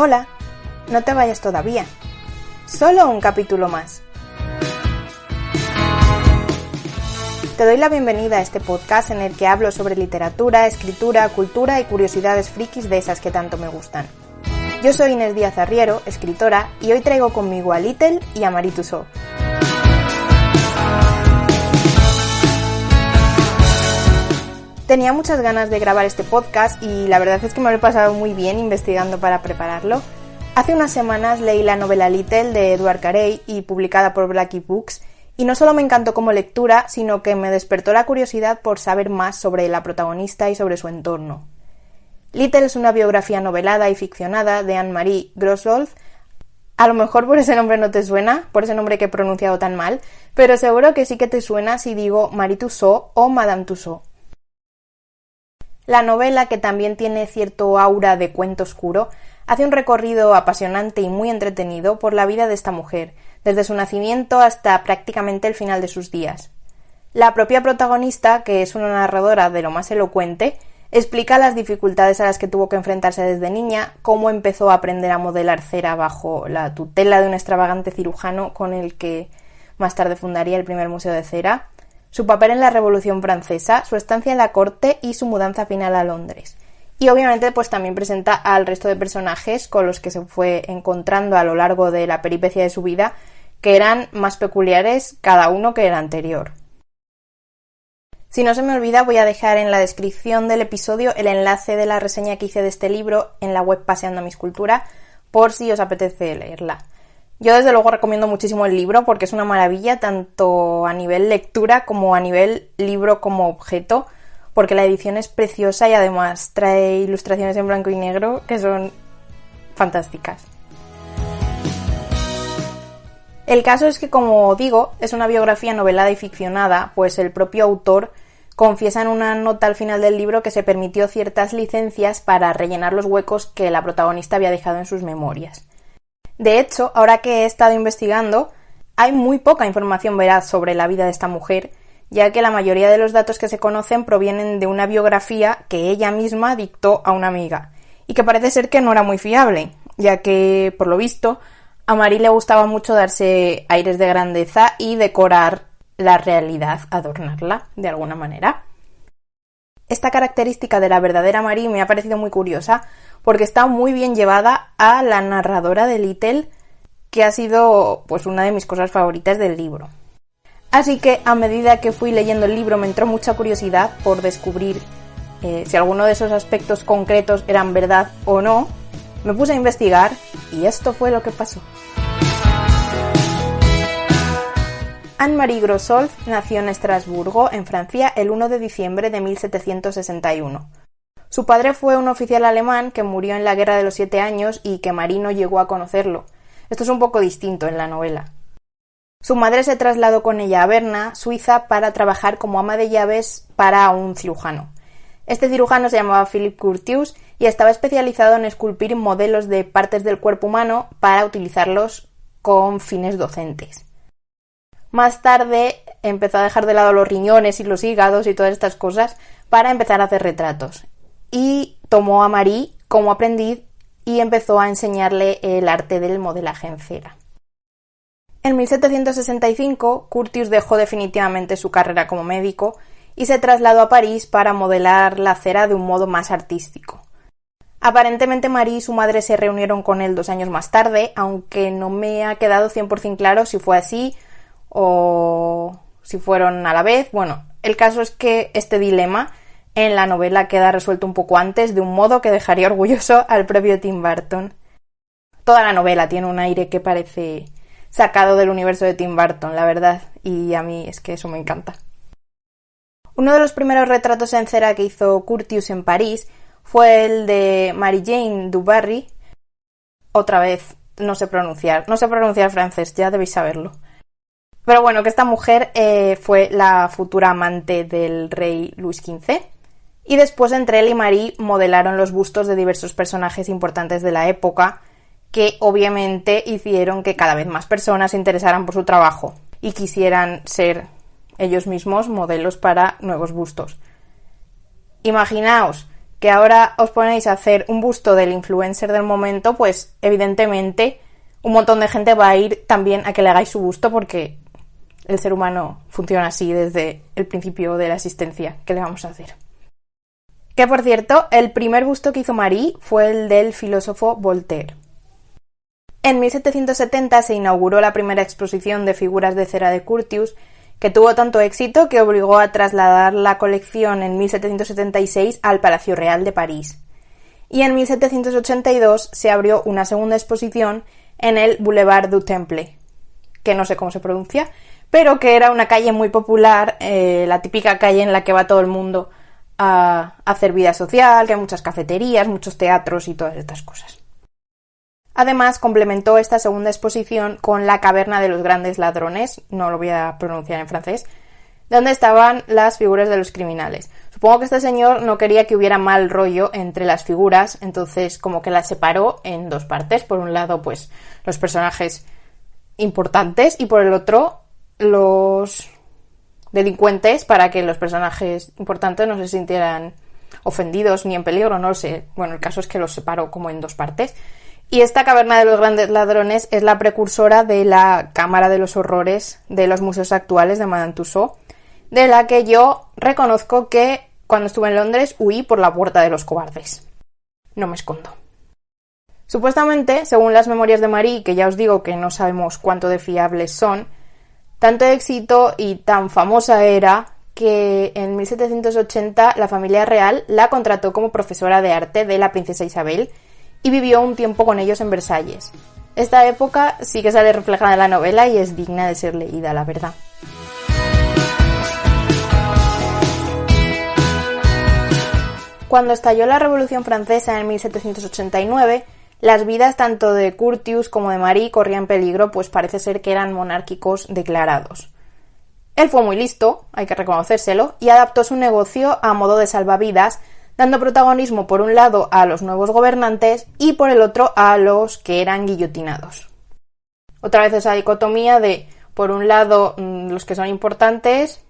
Hola, no te vayas todavía. Solo un capítulo más. Te doy la bienvenida a este podcast en el que hablo sobre literatura, escritura, cultura y curiosidades frikis de esas que tanto me gustan. Yo soy Inés Díaz Arriero, escritora, y hoy traigo conmigo a Little y a Marie Tussaud. Tenía muchas ganas de grabar este podcast y la verdad es que me lo he pasado muy bien investigando para prepararlo. Hace unas semanas leí la novela Little de Edward Carey y publicada por Blackie Books, y no solo me encantó como lectura, sino que me despertó la curiosidad por saber más sobre la protagonista y sobre su entorno. Little es una biografía novelada y ficcionada de Anne-Marie Grossolf. A lo mejor por ese nombre no te suena, por ese nombre que he pronunciado tan mal, pero seguro que sí que te suena si digo Marie Tussaud o Madame Tussaud. La novela, que también tiene cierto aura de cuento oscuro, hace un recorrido apasionante y muy entretenido por la vida de esta mujer, desde su nacimiento hasta prácticamente el final de sus días. La propia protagonista, que es una narradora de lo más elocuente, explica las dificultades a las que tuvo que enfrentarse desde niña, cómo empezó a aprender a modelar cera bajo la tutela de un extravagante cirujano con el que más tarde fundaría el primer museo de cera, su papel en la Revolución Francesa, su estancia en la corte y su mudanza final a Londres. Y obviamente pues también presenta al resto de personajes con los que se fue encontrando a lo largo de la peripecia de su vida, que eran más peculiares cada uno que el anterior. Si no se me olvida, voy a dejar en la descripción del episodio el enlace de la reseña que hice de este libro en la web Paseando a mi escultura, por si os apetece leerla. Yo desde luego recomiendo muchísimo el libro porque es una maravilla tanto a nivel lectura como a nivel libro como objeto, porque la edición es preciosa y además trae ilustraciones en blanco y negro que son fantásticas. El caso es que, como digo, es una biografía novelada y ficcionada, pues el propio autor confiesa en una nota al final del libro que se permitió ciertas licencias para rellenar los huecos que la protagonista había dejado en sus memorias. De hecho, ahora que he estado investigando, hay muy poca información veraz sobre la vida de esta mujer, ya que la mayoría de los datos que se conocen provienen de una biografía que ella misma dictó a una amiga, y que parece ser que no era muy fiable, ya que, por lo visto, a Marie le gustaba mucho darse aires de grandeza y decorar la realidad, adornarla de alguna manera. Esta característica de la verdadera Marie me ha parecido muy curiosa porque está muy bien llevada a la narradora de Little, que ha sido pues una de mis cosas favoritas del libro. Así que a medida que fui leyendo el libro me entró mucha curiosidad por descubrir si alguno de esos aspectos concretos eran verdad o no. Me puse a investigar y esto fue lo que pasó. Anne-Marie Grossolf nació en Estrasburgo, en Francia, el 1 de diciembre de 1761. Su padre fue un oficial alemán que murió en la Guerra de los 7 años y que Marie no llegó a conocerlo. Esto es un poco distinto en la novela. Su madre se trasladó con ella a Berna, Suiza, para trabajar como ama de llaves para un cirujano. Este cirujano se llamaba Philippe Curtius y estaba especializado en esculpir modelos de partes del cuerpo humano para utilizarlos con fines docentes. Más tarde empezó a dejar de lado los riñones y los hígados y todas estas cosas para empezar a hacer retratos. Y tomó a Marie como aprendiz y empezó a enseñarle el arte del modelaje en cera. En 1765, Curtius dejó definitivamente su carrera como médico y se trasladó a París para modelar la cera de un modo más artístico. Aparentemente Marie y su madre se reunieron con él 2 años más tarde, aunque no me ha quedado 100% claro si fue así o si fueron a la vez. Bueno, el caso es que este dilema en la novela queda resuelto un poco antes, de un modo que dejaría orgulloso al propio Tim Burton. Toda la novela tiene un aire que parece sacado del universo de Tim Burton, la verdad, y a mí es que eso me encanta. Uno de los primeros retratos en cera que hizo Curtius en París fue el de Marie-Jeanne du Barry. Otra vez, no sé pronunciar francés, ya debéis saberlo. Pero bueno, que esta mujer fue la futura amante del rey Luis XV. Y después entre él y Marie modelaron los bustos de diversos personajes importantes de la época, que obviamente hicieron que cada vez más personas se interesaran por su trabajo y quisieran ser ellos mismos modelos para nuevos bustos. Imaginaos que ahora os ponéis a hacer un busto del influencer del momento, pues evidentemente un montón de gente va a ir también a que le hagáis su busto, porque el ser humano funciona así desde el principio de la existencia. ¿Qué le vamos a hacer? Que por cierto, el primer busto que hizo Marie fue el del filósofo Voltaire. En 1770 se inauguró la primera exposición de figuras de cera de Curtius, que tuvo tanto éxito que obligó a trasladar la colección en 1776 al Palacio Real de París. Y en 1782 se abrió una segunda exposición en el Boulevard du Temple, que no sé cómo se pronuncia, pero que era una calle muy popular, la típica calle en la que va todo el mundo a hacer vida social, que hay muchas cafeterías, muchos teatros y todas estas cosas. Además, complementó esta segunda exposición con la Caverna de los Grandes Ladrones, no lo voy a pronunciar en francés, donde estaban las figuras de los criminales. Supongo que este señor no quería que hubiera mal rollo entre las figuras, entonces como que las separó en dos partes. Por un lado, pues, los personajes importantes y por el otro, los delincuentes, para que los personajes importantes no se sintieran ofendidos ni en peligro, no lo sé. Bueno, el caso es que los separó como en dos partes. Y esta Caverna de los Grandes Ladrones es la precursora de la Cámara de los Horrores de los museos actuales de Madame Tussauds, de la que yo reconozco que cuando estuve en Londres huí por la puerta de los cobardes. No me escondo. Supuestamente, según las memorias de Marie, que ya os digo que no sabemos cuánto de fiables son, tanto éxito y tan famosa era que en 1780 la familia real la contrató como profesora de arte de la princesa Isabel y vivió un tiempo con ellos en Versalles. Esta época sí que sale reflejada en la novela y es digna de ser leída, la verdad. Cuando estalló la Revolución Francesa en 1789, las vidas tanto de Curtius como de Marie corrían peligro, pues parece ser que eran monárquicos declarados. Él fue muy listo, hay que reconocérselo, y adaptó su negocio a modo de salvavidas, dando protagonismo por un lado a los nuevos gobernantes y por el otro a los que eran guillotinados. Otra vez esa dicotomía de, por un lado, los que son importantes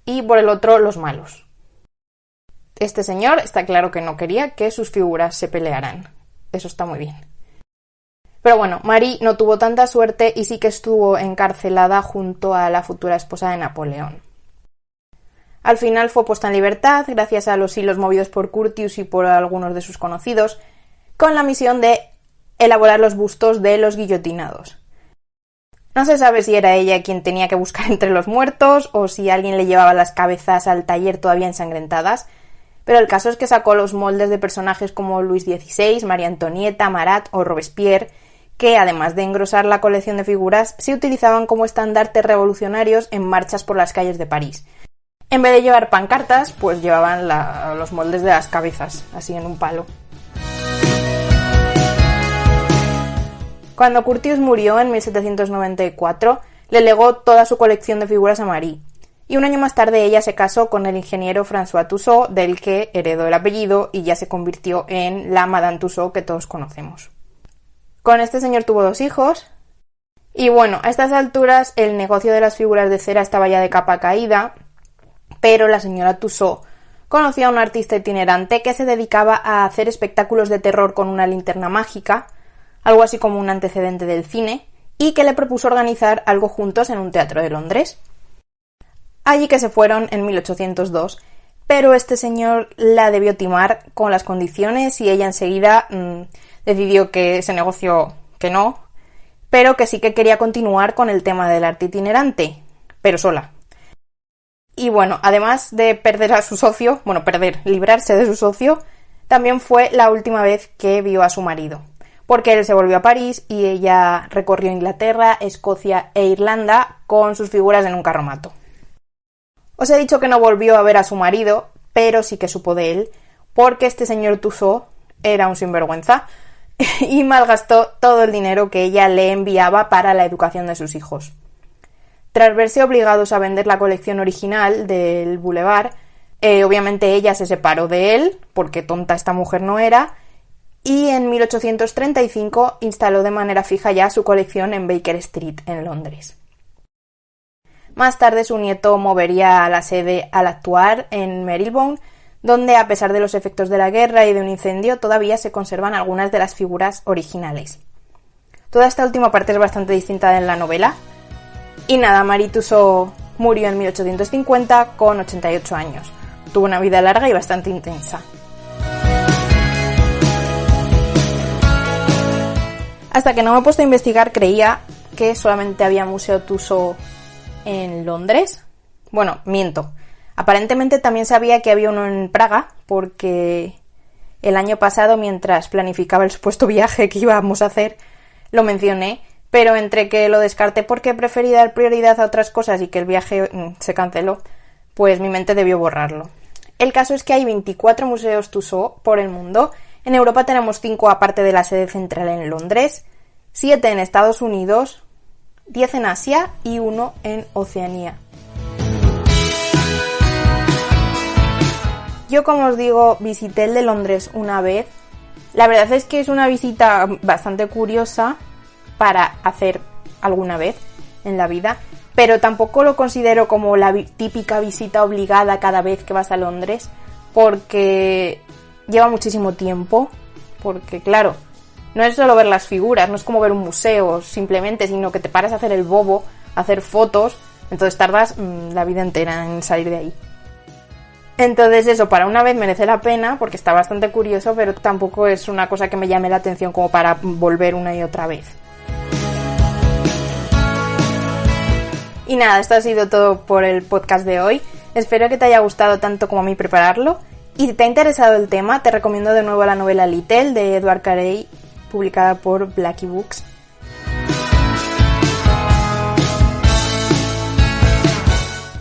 y por el otro, los malos. Este señor está claro que no quería que sus figuras se pelearan. Eso está muy bien. Pero bueno, Marie no tuvo tanta suerte y sí que estuvo encarcelada junto a la futura esposa de Napoleón. Al final fue puesta en libertad gracias a los hilos movidos por Curtius y por algunos de sus conocidos, con la misión de elaborar los bustos de los guillotinados. No se sabe si era ella quien tenía que buscar entre los muertos o si alguien le llevaba las cabezas al taller todavía ensangrentadas, pero el caso es que sacó los moldes de personajes como Luis XVI, María Antonieta, Marat o Robespierre, que además de engrosar la colección de figuras, se utilizaban como estandartes revolucionarios en marchas por las calles de París. En vez de llevar pancartas, pues llevaban los moldes de las cabezas, así en un palo. Cuando Curtius murió en 1794, le legó toda su colección de figuras a Marie, y un año más tarde ella se casó con el ingeniero François Tussauds, del que heredó el apellido y ya se convirtió en la Madame Tussauds que todos conocemos. Con este señor tuvo 2 hijos, y bueno, a estas alturas el negocio de las figuras de cera estaba ya de capa caída, pero la señora Tussauds conoció a un artista itinerante que se dedicaba a hacer espectáculos de terror con una linterna mágica, algo así como un antecedente del cine, y que le propuso organizar algo juntos en un teatro de Londres. Allí que se fueron en 1802, pero este señor la debió timar con las condiciones y ella enseguida decidió que ese negocio que no, pero que sí que quería continuar con el tema del arte itinerante, pero sola. Y bueno, además de perder a su socio, librarse de su socio, también fue la última vez que vio a su marido, porque él se volvió a París y ella recorrió Inglaterra, Escocia e Irlanda con sus figuras en un carromato. Os he dicho que no volvió a ver a su marido, pero sí que supo de él, porque este señor Tussauds era un sinvergüenza y malgastó todo el dinero que ella le enviaba para la educación de sus hijos. Tras verse obligados a vender la colección original del Boulevard, obviamente ella se separó de él, porque tonta esta mujer no era, y en 1835 instaló de manera fija ya su colección en Baker Street, en Londres. Más tarde su nieto movería la sede al actuar en Marylebone, donde a pesar de los efectos de la guerra y de un incendio todavía se conservan algunas de las figuras originales. Toda esta última parte es bastante distinta de la novela. Y nada, Marie Tussaud murió en 1850 con 88 años. Tuvo una vida larga y bastante intensa. Hasta que no me he puesto a investigar creía que solamente había Museo Tussaud en Londres. Bueno, miento. Aparentemente también sabía que había uno en Praga, porque el año pasado, mientras planificaba el supuesto viaje que íbamos a hacer, lo mencioné, pero entre que lo descarté porque preferí dar prioridad a otras cosas y que el viaje se canceló, pues mi mente debió borrarlo. El caso es que hay 24 museos Tussaud por el mundo. En Europa tenemos 5 aparte de la sede central en Londres, 7 en Estados Unidos, 10 en Asia y 1 en Oceanía. Yo, como os digo, visité el de Londres una vez. La verdad es que es una visita bastante curiosa para hacer alguna vez en la vida, pero tampoco lo considero como la típica visita obligada cada vez que vas a Londres, porque lleva muchísimo tiempo, porque claro, no es solo ver las figuras, no es como ver un museo simplemente, sino que te paras a hacer el bobo, a hacer fotos, entonces tardas la vida entera en salir de ahí. Entonces eso, para una vez merece la pena, porque está bastante curioso, pero tampoco es una cosa que me llame la atención como para volver una y otra vez. Y nada, esto ha sido todo por el podcast de hoy. Espero que te haya gustado tanto como a mí prepararlo. Y si te ha interesado el tema, te recomiendo de nuevo la novela Little de Edward Carey, publicada por Blackie Books.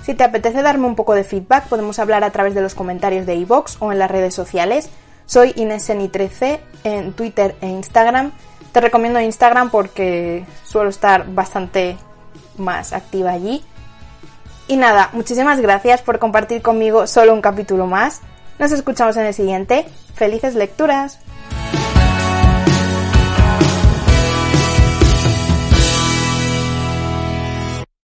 Si te apetece darme un poco de feedback, podemos hablar a través de los comentarios de iVoox o en las redes sociales. Soy InesSeni13 en Twitter e Instagram. Te recomiendo Instagram porque suelo estar bastante más activa allí. Y nada, muchísimas gracias por compartir conmigo solo un capítulo más. Nos escuchamos en el siguiente. ¡Felices lecturas!